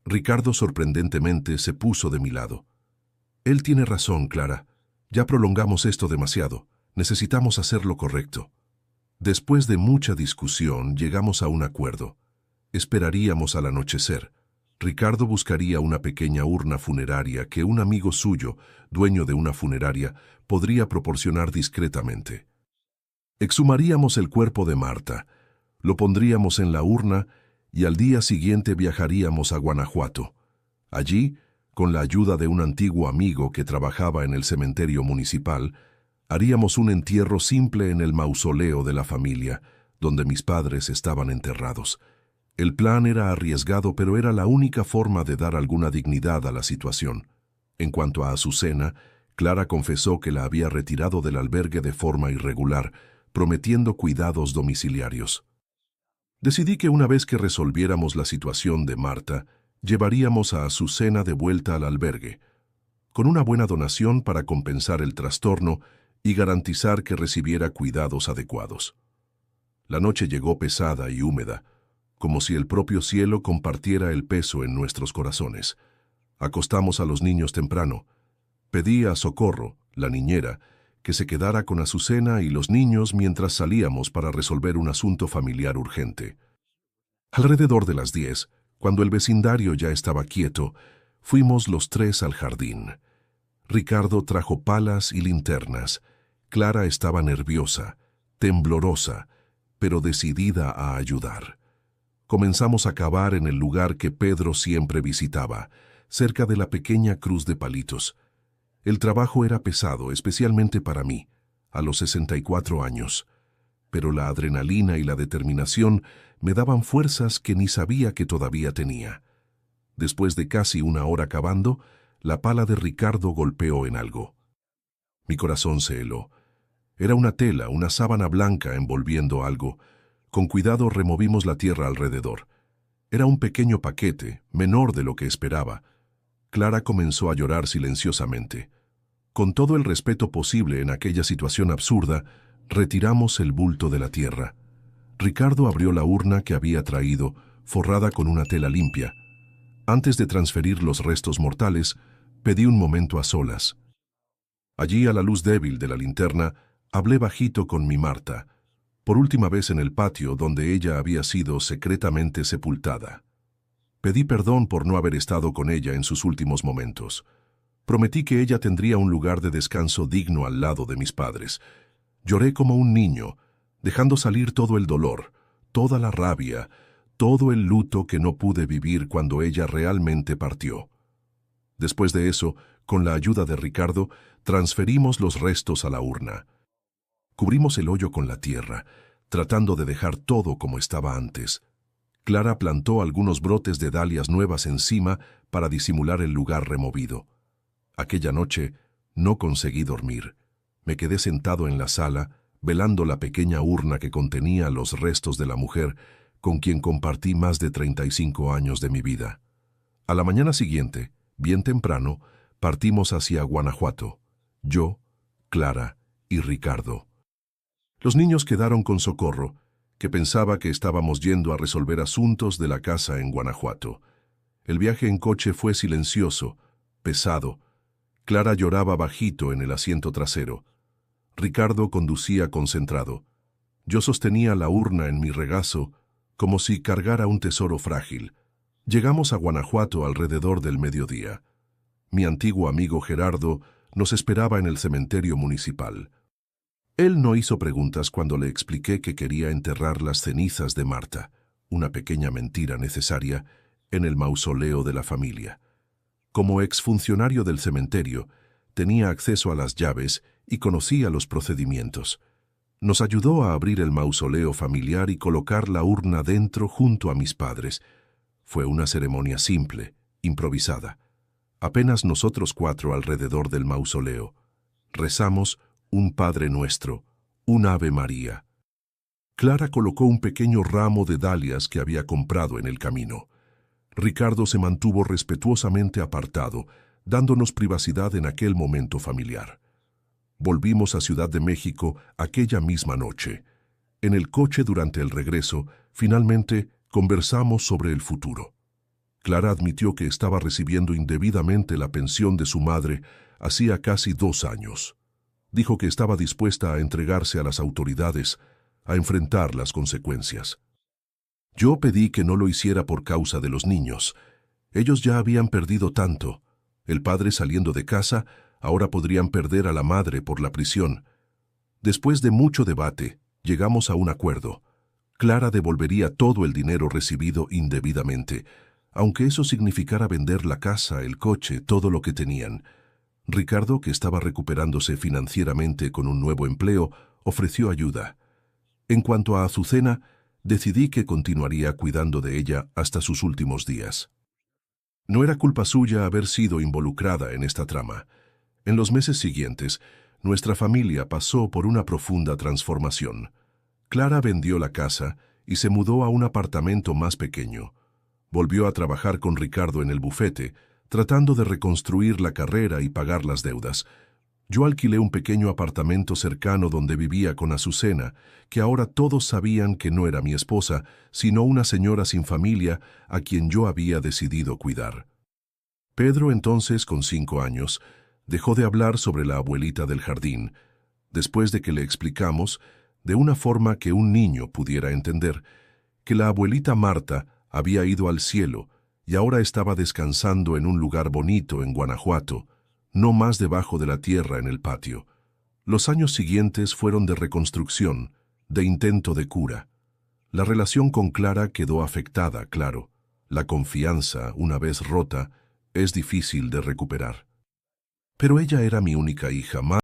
Ricardo sorprendentemente se puso de mi lado. Él tiene razón, Clara. Ya prolongamos esto demasiado. Necesitamos hacer lo correcto. Después de mucha discusión, llegamos a un acuerdo. Esperaríamos al anochecer. Ricardo buscaría una pequeña urna funeraria que un amigo suyo, dueño de una funeraria, podría proporcionar discretamente. Exhumaríamos el cuerpo de Marta, lo pondríamos en la urna y al día siguiente viajaríamos a Guanajuato. Allí, con la ayuda de un antiguo amigo que trabajaba en el cementerio municipal, haríamos un entierro simple en el mausoleo de la familia, donde mis padres estaban enterrados. El plan era arriesgado, pero era la única forma de dar alguna dignidad a la situación. En cuanto a Azucena, Clara confesó que la había retirado del albergue de forma irregular, prometiendo cuidados domiciliarios. Decidí que una vez que resolviéramos la situación de Marta, llevaríamos a Azucena de vuelta al albergue, con una buena donación para compensar el trastorno y garantizar que recibiera cuidados adecuados. La noche llegó pesada y húmeda, como si el propio cielo compartiera el peso en nuestros corazones. Acostamos a los niños temprano. Pedí a Socorro, la niñera, que se quedara con Azucena y los niños mientras salíamos para resolver un asunto familiar urgente. Alrededor de las 10, cuando el vecindario ya estaba quieto, fuimos los tres al jardín. Ricardo trajo palas y linternas. Clara estaba nerviosa, temblorosa, pero decidida a ayudar. Comenzamos a cavar en el lugar que Pedro siempre visitaba, cerca de la pequeña cruz de palitos. El trabajo era pesado, especialmente para mí, a los 64 años, pero la adrenalina y la determinación me daban fuerzas que ni sabía que todavía tenía. Después de casi una hora cavando, la pala de Ricardo golpeó en algo. Mi corazón se heló. Era una tela, una sábana blanca envolviendo algo. Con cuidado removimos la tierra alrededor. Era un pequeño paquete, menor de lo que esperaba. Clara comenzó a llorar silenciosamente. Con todo el respeto posible en aquella situación absurda, retiramos el bulto de la tierra. Ricardo abrió la urna que había traído, forrada con una tela limpia. Antes de transferir los restos mortales, pedí un momento a solas. Allí, a la luz débil de la linterna, hablé bajito con mi Marta, por última vez en el patio donde ella había sido secretamente sepultada. Pedí perdón por no haber estado con ella en sus últimos momentos. Prometí que ella tendría un lugar de descanso digno al lado de mis padres. Lloré como un niño, dejando salir todo el dolor, toda la rabia, todo el luto que no pude vivir cuando ella realmente partió. Después de eso, con la ayuda de Ricardo, transferimos los restos a la urna. Cubrimos el hoyo con la tierra, tratando de dejar todo como estaba antes. Clara plantó algunos brotes de dalias nuevas encima para disimular el lugar removido. Aquella noche no conseguí dormir. Me quedé sentado en la sala, velando la pequeña urna que contenía los restos de la mujer con quien compartí más de 35 años de mi vida. A la mañana siguiente, bien temprano, partimos hacia Guanajuato. Yo, Clara y Ricardo. Los niños quedaron con Socorro, que pensaba que estábamos yendo a resolver asuntos de la casa en Guanajuato. El viaje en coche fue silencioso, pesado. Clara lloraba bajito en el asiento trasero. Ricardo conducía concentrado. Yo sostenía la urna en mi regazo, como si cargara un tesoro frágil. Llegamos a Guanajuato alrededor del mediodía. Mi antiguo amigo Gerardo nos esperaba en el cementerio municipal. Él no hizo preguntas cuando le expliqué que quería enterrar las cenizas de Marta, una pequeña mentira necesaria, en el mausoleo de la familia. Como exfuncionario del cementerio, tenía acceso a las llaves y conocía los procedimientos. Nos ayudó a abrir el mausoleo familiar y colocar la urna dentro junto a mis padres. Fue una ceremonia simple, improvisada. Apenas nosotros 4 alrededor del mausoleo. Rezamos un Padre Nuestro, un Ave María. Clara colocó un pequeño ramo de dalias que había comprado en el camino. Ricardo se mantuvo respetuosamente apartado, dándonos privacidad en aquel momento familiar. Volvimos a Ciudad de México aquella misma noche. En el coche durante el regreso, finalmente conversamos sobre el futuro. Clara admitió que estaba recibiendo indebidamente la pensión de su madre hacía casi 2 años. Dijo que estaba dispuesta a entregarse a las autoridades, a enfrentar las consecuencias. Yo pedí que no lo hiciera por causa de los niños. Ellos ya habían perdido tanto. El padre saliendo de casa, ahora podrían perder a la madre por la prisión. Después de mucho debate, llegamos a un acuerdo. Clara devolvería todo el dinero recibido indebidamente, aunque eso significara vender la casa, el coche, todo lo que tenían. Ricardo, que estaba recuperándose financieramente con un nuevo empleo, ofreció ayuda. En cuanto a Azucena, decidí que continuaría cuidando de ella hasta sus últimos días. No era culpa suya haber sido involucrada en esta trama. En los meses siguientes, nuestra familia pasó por una profunda transformación. Clara vendió la casa y se mudó a un apartamento más pequeño. Volvió a trabajar con Ricardo en el bufete, tratando de reconstruir la carrera y pagar las deudas. Yo alquilé un pequeño apartamento cercano donde vivía con Azucena, que ahora todos sabían que no era mi esposa, sino una señora sin familia a quien yo había decidido cuidar. Pedro, entonces con 5 años, dejó de hablar sobre la abuelita del jardín, después de que le explicamos, de una forma que un niño pudiera entender, que la abuelita Marta había ido al cielo y ahora estaba descansando en un lugar bonito en Guanajuato, no más debajo de la tierra en el patio. Los años siguientes fueron de reconstrucción, de intento de cura. La relación con Clara quedó afectada, claro. La confianza, una vez rota, es difícil de recuperar. Pero ella era mi única hija,